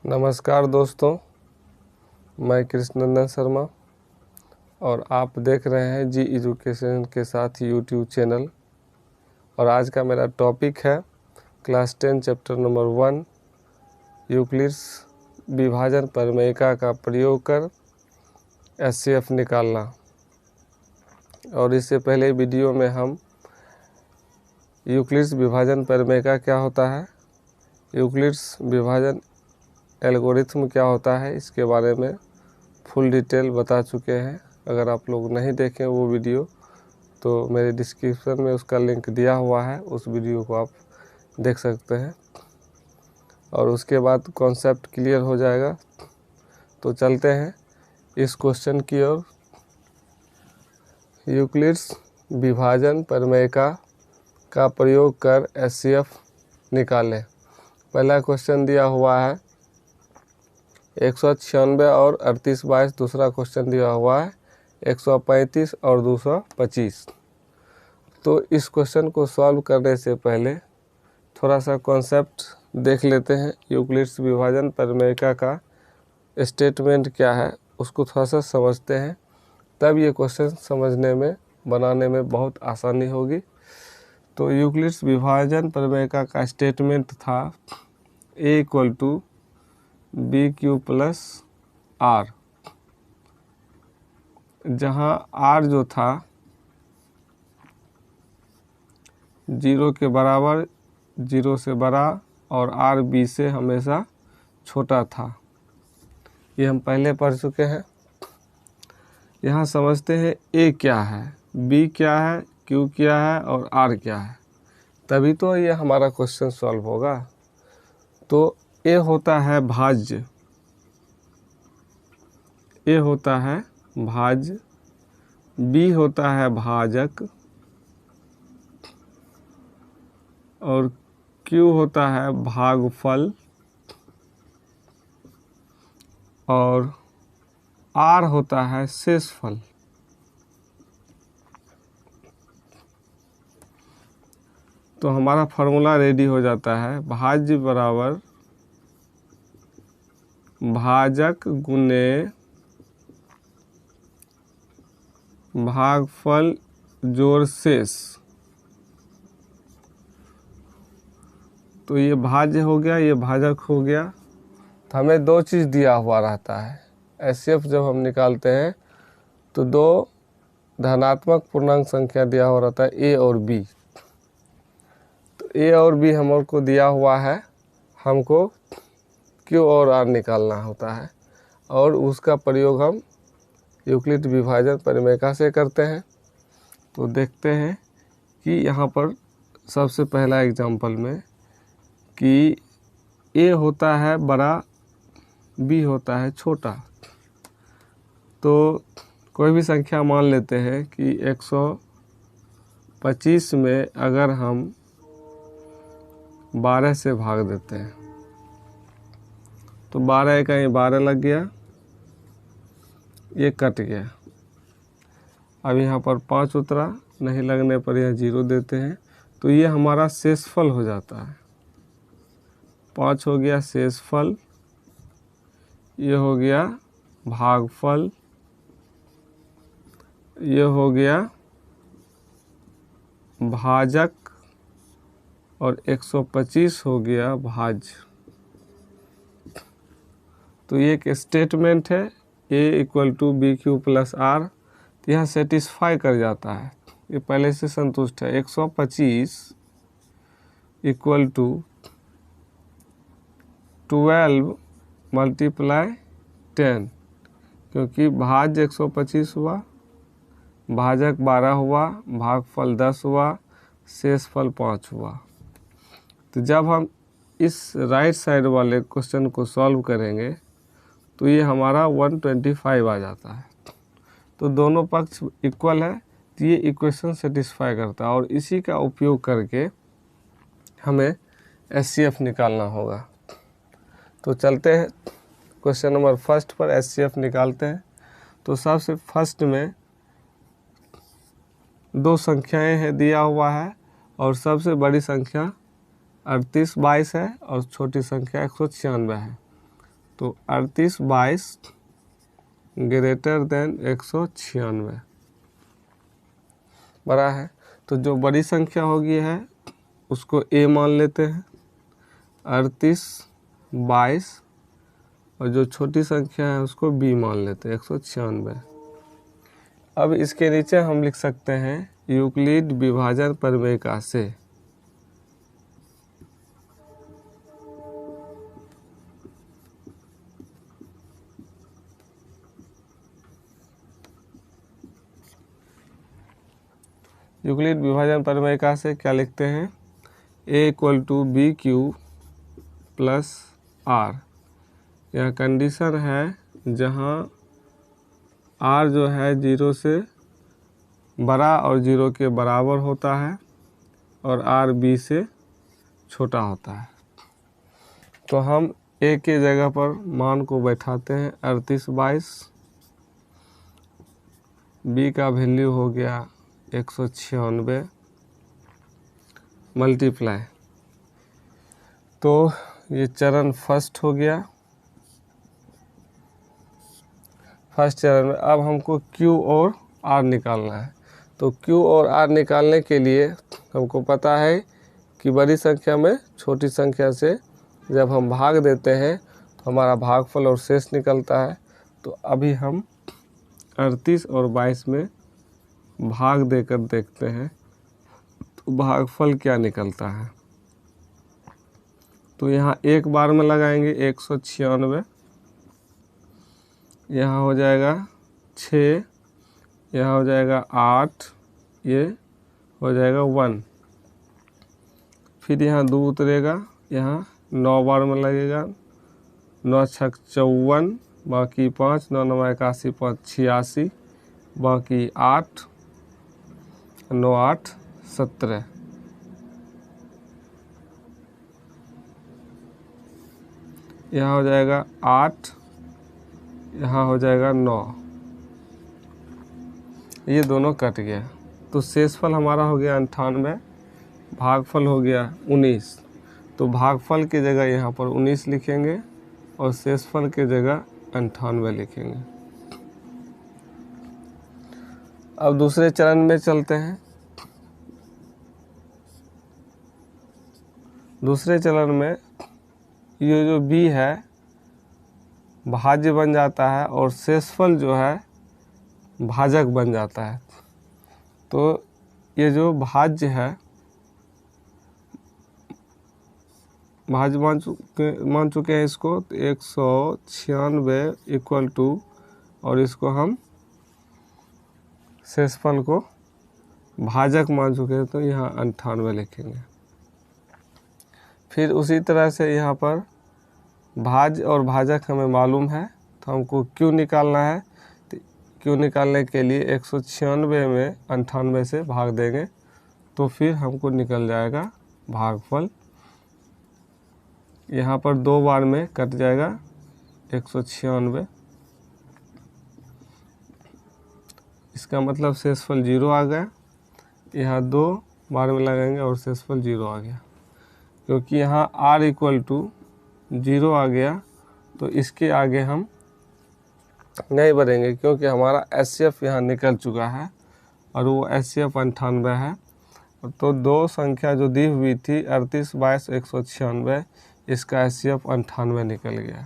नमस्कार दोस्तों, मैं कृष्णनंदन शर्मा और आप देख रहे हैं जी एजुकेशन के साथ यूट्यूब चैनल। और आज का मेरा टॉपिक है क्लास 10 चैप्टर नंबर 1 यूक्लिड्स विभाजन प्रमेयिका का प्रयोग कर एचसीएफ निकालना। और इससे पहले वीडियो में हम यूक्लिड्स विभाजन प्रमेयिका क्या होता है, यूक्लिड्स विभाजन एल्गोरिथम क्या होता है, इसके बारे में फुल डिटेल बता चुके हैं। अगर आप लोग नहीं देखें वो वीडियो तो मेरे डिस्क्रिप्शन में उसका लिंक दिया हुआ है, उस वीडियो को आप देख सकते हैं और उसके बाद कॉन्सेप्ट क्लियर हो जाएगा। तो चलते हैं इस क्वेश्चन की ओर। यूक्लिड्स विभाजन प्रमेयिका का प्रयोग कर एचसीएफ निकालें। पहला क्वेश्चन दिया हुआ है 196 और 38/22। दूसरा क्वेश्चन दिया हुआ है 135 और 225। तो इस क्वेश्चन को सॉल्व करने से पहले थोड़ा सा कॉन्सेप्ट देख लेते हैं। यूक्लिड्स विभाजन प्रमेयिका का स्टेटमेंट क्या है उसको थोड़ा सा समझते हैं, तब ये क्वेश्चन समझने में बनाने में बहुत आसानी होगी। तो यूक्लिड्स विभाजन प्रमेयिका का स्टेटमेंट था A = BQ + R, जहाँ R जो था 0 के बराबर, 0 से बड़ा और R B से हमेशा छोटा था। ये हम पहले पढ़ चुके हैं। यहाँ समझते हैं A क्या है, B क्या है, Q क्या है और R क्या है, तभी तो ये हमारा क्वेश्चन सॉल्व होगा। तो A होता है भाज्य, A होता है भाज्य, B होता है भाजक और Q होता है भागफल और R होता है शेषफल। तो हमारा फॉर्मूला रेडी हो जाता है, भाज्य बराबर भाजक गुने भागफल जोड़ शेष। तो ये भाज्य हो गया, ये भाजक हो गया। तो हमें दो चीज़ दिया हुआ रहता है। एचसीएफ जब हम निकालते हैं तो दो धनात्मक पूर्णांक संख्या दिया हुआ रहता है, A और B। तो A और B हमको दिया हुआ है, हमको Q और R निकालना होता है और उसका प्रयोग हम यूक्लिड विभाजन प्रमेयिका से करते हैं। तो देखते हैं कि यहाँ पर सबसे पहला एग्जांपल में कि A होता है बड़ा, B होता है छोटा। तो कोई भी संख्या मान लेते हैं कि 125 में अगर हम 12 से भाग देते हैं तो 12 का ये 12 लग गया, ये कट गया। अब यहाँ पर 5 उतरा, नहीं लगने पर यहाँ 0 देते हैं। तो ये हमारा शेषफल हो जाता है। 5 हो गया शेषफल, ये हो गया भागफल, ये हो गया भाजक और 125 हो गया भाज्य। तो ये एक स्टेटमेंट है A = BQ + R। तो यहाँ सेटिस्फाई कर जाता है, ये पहले से संतुष्ट है। 125 = 12 × 10, क्योंकि भाज्य 125 हुआ, भाजक 12 हुआ, भागफल 10 हुआ, शेषफल 5 हुआ। तो जब हम इस राइट साइड वाले क्वेश्चन को सॉल्व करेंगे तो ये हमारा 125 आ जाता है। तो दोनों पक्ष इक्वल है, तो ये इक्वेशन सेटिस्फाई करता है और इसी का उपयोग करके हमें एचसीएफ निकालना होगा। तो चलते हैं क्वेश्चन नंबर 1 पर एचसीएफ निकालते हैं। तो सबसे फर्स्ट में दो संख्याएं हैं दिया हुआ है और सबसे बड़ी संख्या 38/22 है और छोटी संख्या 196 है। तो 38/22 ग्रेटर देन 196 बड़ा है। तो जो बड़ी संख्या होगी है उसको ए मान लेते हैं 38/22, और जो छोटी संख्या है उसको बी मान लेते हैं 196। अब इसके नीचे हम लिख सकते हैं यूक्लिड विभाजन प्रमेय से यूक्लिड विभाजन प्रमेय से क्या लिखते हैं, a = BQ + R। यह कंडीशन है जहाँ R जो है 0 से बड़ा और 0 के बराबर होता है और R B से छोटा होता है। तो हम A के जगह पर मान को बैठाते हैं 38/22, B का वैल्यू हो गया 196 मल्टीप्लाई, तो ये चरण फर्स्ट हो गया। फर्स्ट चरण में अब हमको Q और R निकालना है। तो Q और R निकालने के लिए हमको पता है कि बड़ी संख्या में छोटी संख्या से जब हम भाग देते हैं तो हमारा भागफल और शेष निकलता है। तो अभी हम 38 और 22 में भाग देकर देखते हैं तो भागफल क्या निकलता है। तो यहाँ एक बार में लगाएंगे 196, यहाँ हो जाएगा 6, यहाँ हो जाएगा 8, ये हो जाएगा 1। फिर यहाँ 2 उतरेगा, यहाँ 9 बार में लगेगा, 9 × 6 = 54, बाकी 5, 9 × 9 = 81, 5 × 86, बाकी 8, 9 × 8 = 17। यहाँ हो जाएगा 8, यहाँ हो जाएगा 9, ये दोनों कट गया। तो शेषफल हमारा हो गया 98, भागफल हो गया 19। तो भागफल की जगह यहाँ पर 19 लिखेंगे और शेषफल की जगह 98 लिखेंगे। अब दूसरे चरण में चलते हैं। दूसरे चरण में ये जो b है भाज्य बन जाता है और शेषफल जो है भाजक बन जाता है। तो ये जो भाज्य है भाज्य मान चुके हैं इसको, तो 196 = और इसको हम शेषफल को भाजक मान चुके हैं तो यहाँ 98 लिखेंगे। फिर उसी तरह से यहाँ पर भाज्य और भाजक हमें मालूम है तो हमको Q निकालना है। तो Q निकालने के लिए 196 में 98 से भाग देंगे तो फिर हमको निकल जाएगा भागफल। यहाँ पर 2 बार में कट जाएगा 196, इसका मतलब शेषफल 0 आ गया। यहाँ 2 बार में लगाएंगे और शेषफल 0 आ गया। क्योंकि यहाँ R = 0 आ गया तो इसके आगे हम नहीं बढ़ेंगे, क्योंकि हमारा HCF यहाँ निकल चुका है और वो HCF 98 है। तो दो संख्या जो दी हुई थी 38, 22, 196, इसका HCF 98 निकल गया।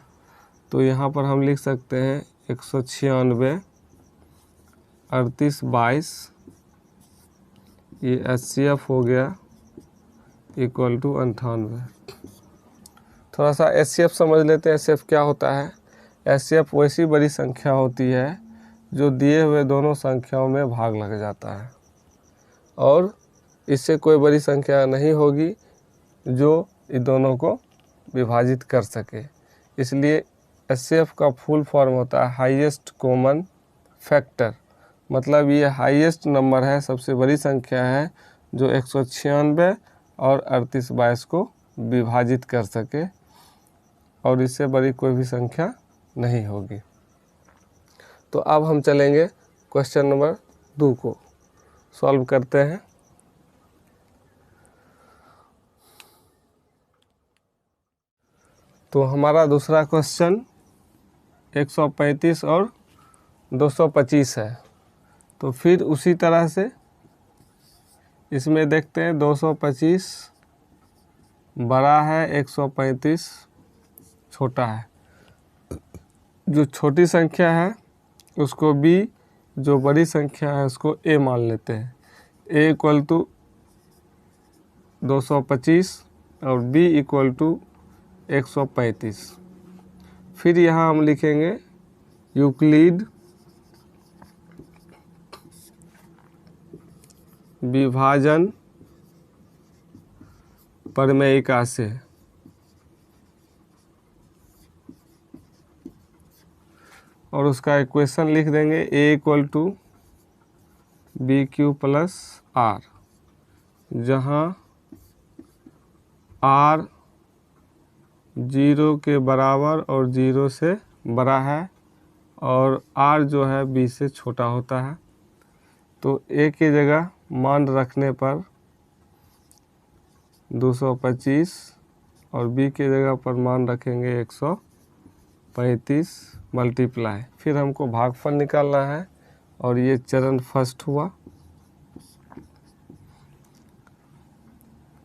तो यहाँ पर हम लिख सकते हैं 196, 38, 22, ये HCF हो गया = 98। थोड़ा सा HCF समझ लेते हैं। HCF क्या होता है? HCF वैसी बड़ी संख्या होती है जो दिए हुए दोनों संख्याओं में भाग लग जाता है और इससे कोई बड़ी संख्या नहीं होगी जो इन दोनों को विभाजित कर सके। इसलिए HCF का फुल फॉर्म होता है हाईएस्ट कॉमन फैक्टर। मतलब ये हाईएस्ट नंबर है, सबसे बड़ी संख्या है जो 196 और 38, 22 को विभाजित कर सके और इससे बड़ी कोई भी संख्या नहीं होगी। तो अब हम चलेंगे क्वेश्चन नंबर 2 को सॉल्व करते हैं। तो हमारा दूसरा क्वेश्चन 135 और 225 है। तो फिर उसी तरह से इसमें देखते हैं 225 बड़ा है, 135 छोटा है। जो छोटी संख्या है उसको B, जो बड़ी संख्या है उसको A मान लेते हैं। A इक्वल टू 225 और B इक्वल टू 135। फिर यहाँ हम लिखेंगे यूक्लिड विभाजन प्रमेयिका से। और उसका इक्वेशन लिख देंगे A equal to BQ plus R, जहाँ R 0 के बराबर और 0 से बड़ा है और R जो है B से छोटा होता है। तो A की जगह मान रखने पर 225 और B की जगह पर मान रखेंगे 135 मल्टीप्लाई। फिर हमको भागफल निकालना है और ये चरण फर्स्ट हुआ।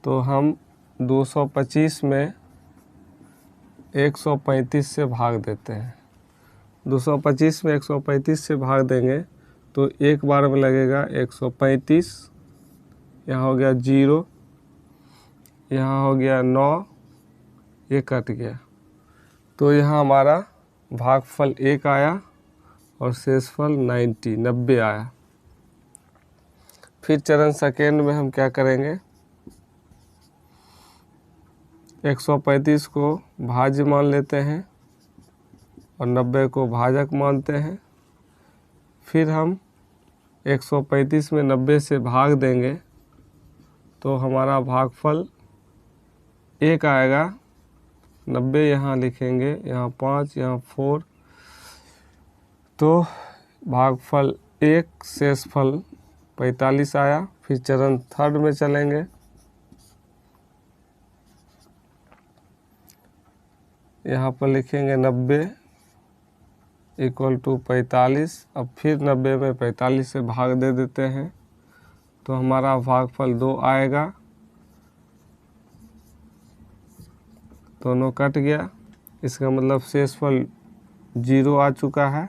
तो हम 225 में 135 से भाग देते हैं। 225 में 135 से भाग देंगे तो एक बार में लगेगा 135, यहाँ हो गया 0, यहाँ हो गया 9, ये कट गया। तो यहाँ हमारा भागफल 1 आया और शेषफल 90 आया। फिर चरण सेकेंड में हम क्या करेंगे, 135 को भाज्य मान लेते हैं और 90 को भाजक मानते हैं। फिर हम 135 में 90 से भाग देंगे तो हमारा भागफल 1 आएगा। 90 यहाँ लिखेंगे, यहाँ 5, यहाँ 4, तो भागफल 1, शेषफल 45 आया। फिर चरण थर्ड में चलेंगे। यहाँ पर लिखेंगे 90 इक्वल टू 45। अब फिर 90 में 45 से भाग दे देते हैं तो हमारा भागफल 2 आएगा। दोनों कट गया, इसका मतलब शेषफल 0 आ चुका है।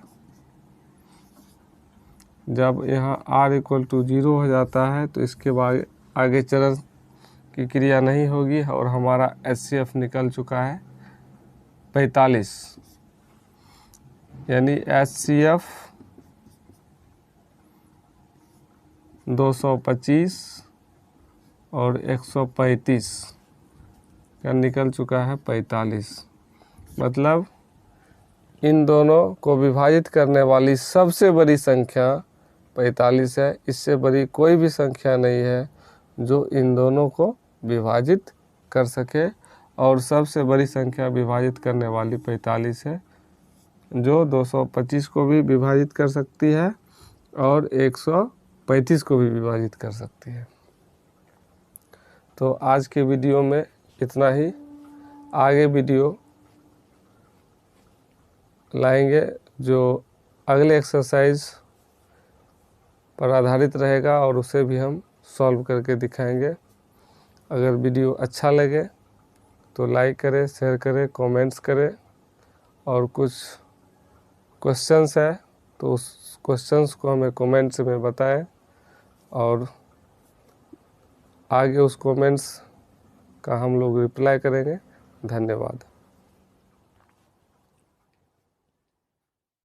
जब यहाँ r इक्वल टू 0 हो जाता है तो इसके बाद आगे चरण की क्रिया नहीं होगी और हमारा HCF निकल चुका है 45, यानी HCF 225 और 135 का निकल चुका है 45। मतलब इन दोनों को विभाजित करने वाली सबसे बड़ी संख्या 45 है। इससे बड़ी कोई भी संख्या नहीं है जो इन दोनों को विभाजित कर सके, और सबसे बड़ी संख्या विभाजित करने वाली 45 है, जो 225 को भी विभाजित कर सकती है और 135 को भी विभाजित कर सकती है। तो आज के वीडियो में इतना ही। आगे वीडियो लाएंगे जो अगले एक्सरसाइज पर आधारित रहेगा और उसे भी हम सॉल्व करके दिखाएंगे। अगर वीडियो अच्छा लगे तो लाइक करें, शेयर करें, कमेंट्स करें, और कुछ क्वेश्चंस है तो उस क्वेश्चंस को हमें कमेंट्स में बताएं और आगे उस कमेंट्स का हम लोग रिप्लाई करेंगे। धन्यवाद।